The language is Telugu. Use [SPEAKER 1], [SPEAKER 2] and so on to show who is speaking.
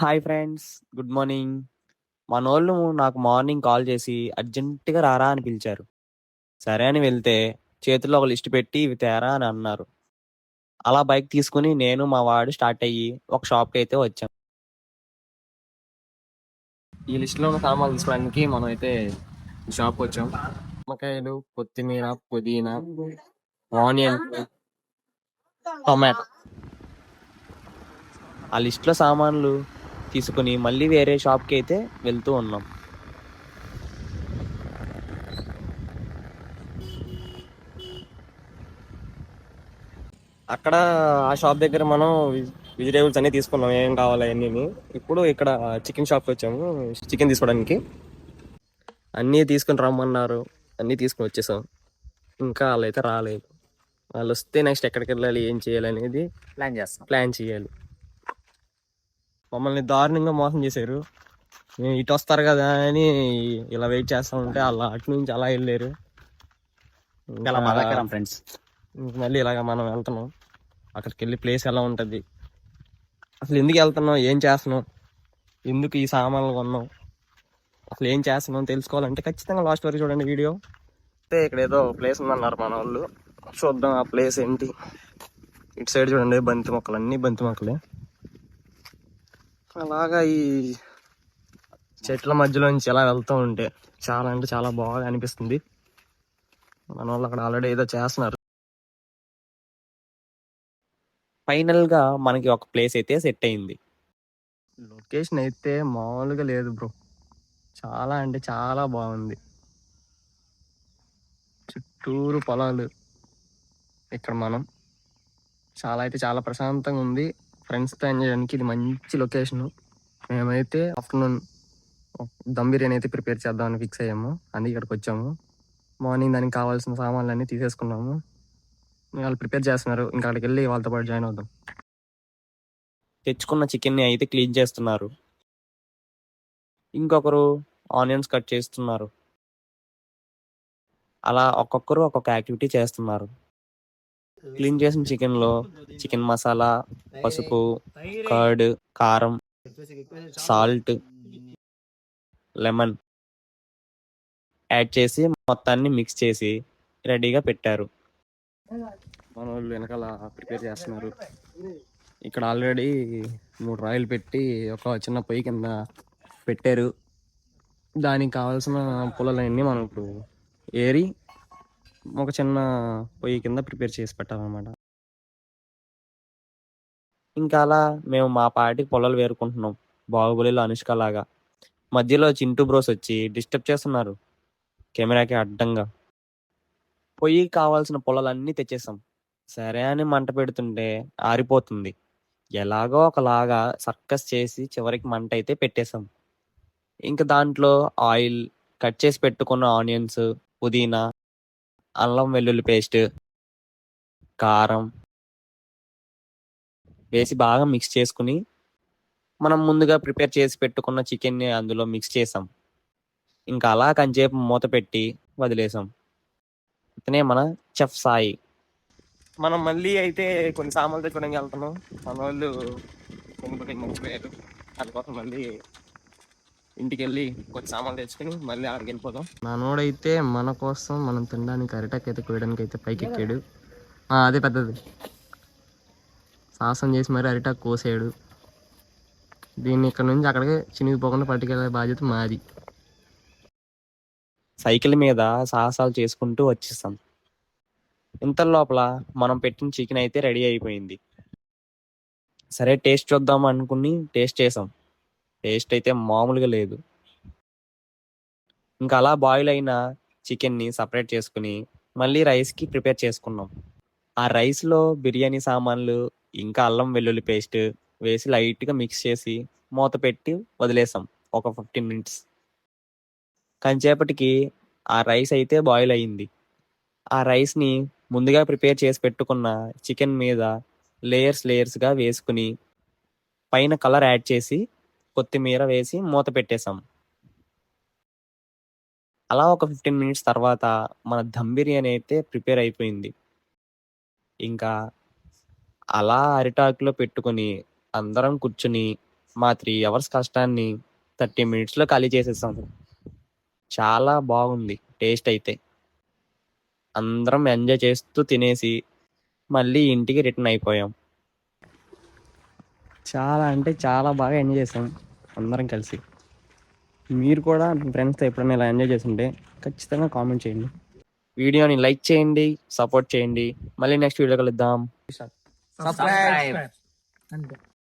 [SPEAKER 1] Hi friends. Good morning. మనోళ్ళు నాకు మార్నింగ్ కాల్ చేసి అర్జెంటుగా రారా అని పిలిచారు. సరే అని వెళ్తే చేతుల్లో ఒక లిస్ట్ పెట్టి ఇవి తేరా అని అన్నారు. అలా బైక్ తీసుకుని నేను మా వాడు స్టార్ట్ అయ్యి ఒక షాప్కి అయితే వచ్చాం. ఈ లిస్టులో ఉన్న సామాన్లు తీసుకోవడానికి మనం అయితే షాప్కి వచ్చాం. నిమ్మకాయలు, కొత్తిమీర, పుదీనా, ఆనియన్, టొమాటో. ఆ లిస్టులో సామాన్లు తీసుకుని మళ్ళీ వేరే షాప్కి అయితే వెళ్తూ ఉన్నాం. అక్కడ ఆ షాప్ దగ్గర మనం వెజిటేబుల్స్ అన్ని తీసుకున్నాం, ఏం కావాలి అన్నీ. ఇప్పుడు ఇక్కడ చికెన్ షాప్కి వచ్చాము చికెన్ తీసుకోవడానికి. అన్నీ తీసుకుని రమ్మన్నారు, అన్నీ తీసుకుని వచ్చేసాం. ఇంకా వాళ్ళు అయితే రాలేదు. వాళ్ళు వస్తే నెక్స్ట్ ఎక్కడికి వెళ్ళాలి, ఏం చేయాలి అనేది ప్లాన్ చేయాలి. మమ్మల్ని దారుణంగా మోసం చేశారు. మేము ఇటు వస్తారు కదా అని ఇలా వెయిట్ చేస్తూ ఉంటే వాళ్ళు అటు నుంచి అలా వెళ్ళారు.
[SPEAKER 2] ఫ్రెండ్స్,
[SPEAKER 1] మళ్ళీ ఇలాగ మనం వెళ్తున్నాం. అక్కడికి వెళ్ళి ప్లేస్ ఎలా ఉంటుంది, అసలు ఎందుకు వెళ్తున్నాం, ఏం చేస్తున్నాం, ఎందుకు ఈ సామాన్లు కొన్నాం, అసలు ఏం చేస్తున్నాం తెలుసుకోవాలంటే ఖచ్చితంగా లాస్ట్ వరకు చూడండి వీడియో. అయితే ఇక్కడ ఏదో ప్లేస్ ఉందన్నారు మన వాళ్ళు, చూద్దాం ఆ ప్లేస్ ఏంటి. ఇటు సైడ్ చూడండి, బంతి మొక్కలు, అన్నీ బంతి మొక్కలే. అలాగా ఈ చెట్ల మధ్యలో నుంచి ఎలా వెళ్తూ ఉంటే చాలా అంటే చాలా బాగా అనిపిస్తుంది. మన వాళ్ళు అక్కడ ఆల్రెడీ ఏదో చేస్తున్నారు. ఫైనల్గా మనకి ఒక ప్లేస్ అయితే సెట్ అయింది. లొకేషన్ అయితే మామూలుగా లేదు బ్రో, చాలా అంటే చాలా బాగుంది. చుట్టూరు పొలాలు. ఇక్కడ మనం చాలా అయితే చాలా ప్రశాంతంగా ఉంది. ఫ్రెండ్స్తో ఎంజాయ్ చేయడానికి ఇది మంచి లొకేషను. మేమైతే ఆఫ్టర్నూన్ దమ్ బిర్యానీ అయితే ప్రిపేర్ చేద్దామని ఫిక్స్ అయ్యాము, అందుకే ఇక్కడికి వచ్చాము. మార్నింగ్ దానికి కావాల్సిన సామాన్లు అన్నీ తీసేసుకున్నాము. వాళ్ళు ప్రిపేర్ చేస్తున్నారు, ఇంకా అక్కడికి వెళ్ళి వాళ్ళతో పాటు జాయిన్ అవుదాం. తెచ్చుకున్న చికెన్ని అయితే క్లీన్ చేస్తున్నారు, ఇంకొకరు ఆనియన్స్ కట్ చేస్తున్నారు. అలా ఒక్కొక్కరు ఒక్కొక్క యాక్టివిటీ చేస్తున్నారు. క్లీన్ చేసిన చికెన్లో చికెన్ మసాలా, పసుపు, కర్డ్, కారం, సాల్ట్, లెమన్ యాడ్ చేసి మొత్తాన్ని మిక్స్ చేసి రెడీగా పెట్టారు. మన వాళ్ళు వెనకాల ప్రిపేర్ చేస్తున్నారు. ఇక్కడ ఆల్రెడీ 3 రాయిలు పెట్టి ఒక చిన్న పొయ్యి కింద పెట్టారు. దానికి కావాల్సిన పుల్లలన్నీ మనం ఇప్పుడు ఏరి ఒక చిన్న పొయ్యి కింద ప్రిపేర్ చేసి పెట్టాలన్నమాట. ఇంకా అలా మేము మా పాటికి పొలాలు వేరుకుంటున్నాం, బాహుబలిలో అనుష్క లాగా. మధ్యలో చింటూ బ్రోస్ వచ్చి డిస్టర్బ్ చేస్తున్నారు కెమెరాకి అడ్డంగా. పొయ్యి కావాల్సిన పొలాలన్నీ తెచ్చేసాం. సరే అని మంట పెడుతుంటే ఆరిపోతుంది. ఎలాగో ఒకలాగా సర్కస్ చేసి చివరికి మంట అయితే పెట్టేశాం. ఇంకా దాంట్లో ఆయిల్, కట్ చేసి పెట్టుకున్న ఆనియన్స్, పుదీనా, అల్లం వెల్లుల్లి పేస్ట్, కారం వేసి బాగా మిక్స్ చేసుకుని మనం ముందుగా ప్రిపేర్ చేసి పెట్టుకున్న చికెన్ని అందులో మిక్స్ చేసాం. ఇంకా అలా కొంచెంసేపు మూత పెట్టి వదిలేసాం. ఇతనే మన చెఫ్ సాయి. మనం మళ్ళీ అయితే కొన్ని సామాన్లు తెచ్చుకోవడానికి వెళ్తున్నాం. మన వాళ్ళు కొన్ని మర్చిపోయారు, అందుకోసం మళ్ళీ ఇంటికి వెళ్ళి కొన్ని సామాన్లు తెచ్చుకొని మళ్ళీ అక్కడికి వెళ్ళిపోదాం. నానోడైతే మన కోసం మనం తినడానికి అరిటాక్ అయితే కోయడానికి అయితే పైకి ఎక్కాడు. అదే పెద్దది సాహసం చేసి మరి అరిటాక్ కోసాడు. దీన్ని ఇక్కడ నుంచి అక్కడికి చినిగిపోకుండా పట్టుకెళ్ళే బాధ్యత మాది. సైకిల్ మీద సాహసాలు చేసుకుంటూ వచ్చేస్తాం. ఇంత లోపల మనం పెట్టిన చికెన్ అయితే రెడీ అయిపోయింది. సరే టేస్ట్ చూద్దాం అనుకుని టేస్ట్ చేసాం. టేస్ట్ అయితే మామూలుగా లేదు. ఇంకా అలా బాయిల్ అయిన చికెన్ని సపరేట్ చేసుకుని మళ్ళీ రైస్కి ప్రిపేర్ చేసుకున్నాం. ఆ రైస్లో బిర్యానీ సామాన్లు ఇంకా అల్లం వెల్లుల్లి పేస్ట్ వేసి లైట్గా మిక్స్ చేసి మూత పెట్టి వదిలేసాం ఒక 15 మినిట్స్. కొంచెంసేపటికి ఆ రైస్ అయితే బాయిల్ అయ్యింది. ఆ రైస్ని ముందుగా ప్రిపేర్ చేసి పెట్టుకున్న చికెన్ మీద లేయర్స్గా వేసుకుని పైన కలర్ యాడ్ చేసి కొత్తిమీర వేసి మూత పెట్టేశాం. అలా ఒక 15 మినిట్స్ తర్వాత మన దమ్ బిర్యానీ అయితే ప్రిపేర్ అయిపోయింది. ఇంకా అలా అరిటాకులో పెట్టుకొని అందరం కూర్చుని మా 3 అవర్స్ కష్టాన్ని 30 మినిట్స్‌లో ఖాళీ చేసేసాం. చాలా బాగుంది టేస్ట్ అయితే. అందరం ఎంజాయ్ చేస్తూ తినేసి మళ్ళీ ఇంటికి రిటర్న్ అయిపోయాం. చాలా అంటే చాలా బాగా ఎంజాయ్ చేసాం అందరం కలిసి. మీరు కూడా మీ ఫ్రెండ్స్‌తో ఎప్పుడైనా ఇలా ఎంజాయ్ చేసుంటే ఖచ్చితంగా కామెంట్ చేయండి. వీడియోని లైక్ చేయండి, సపోర్ట్ చేయండి. మళ్ళీ నెక్స్ట్ వీడియో కలుద్దాం.
[SPEAKER 2] సబ్స్క్రైబ్. అంతే.